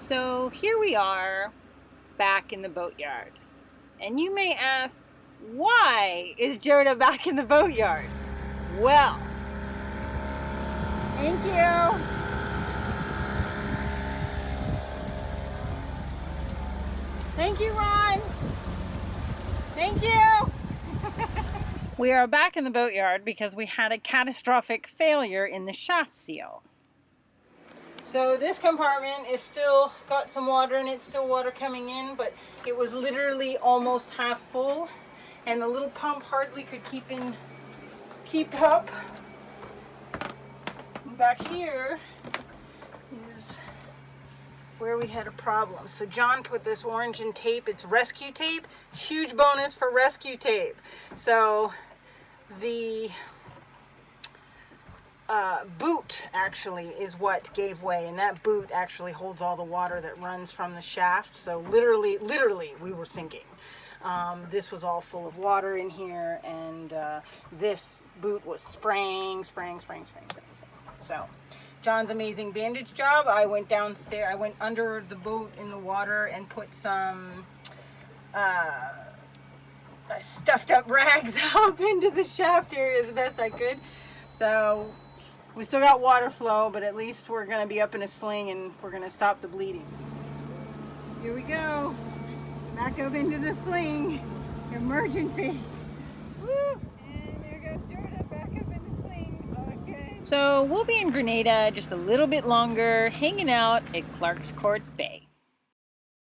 So here we are back in the boatyard. And you may ask, why is JODA back in the boatyard? Well, thank you. Thank you, Ron. Thank you. We are back in the boatyard because we had a catastrophic failure in the shaft seal. So this compartment is still got some water in it, still water coming in, but it was literally almost half full and the little pump hardly could keep up. And back here is where we had a problem. So John put this orange in tape. It's rescue tape. Huge bonus for rescue tape. So the boot actually is what gave way, and that boot actually holds all the water that runs from the shaft. So literally we were sinking. This was all full of water in here, and this boot was spraying. So John's amazing bandage job. I went downstairs, I went under the boat in the water and put some stuffed up rags up into the shaft area as best I could. So we still got water flow, but at least we're going to be up in a sling and we're going to stop the bleeding. Here we go. Back up into the sling. Emergency. Woo! And there goes JODA back up in the sling. Okay. So we'll be in Grenada just a little bit longer, hanging out at Clark's Court Bay.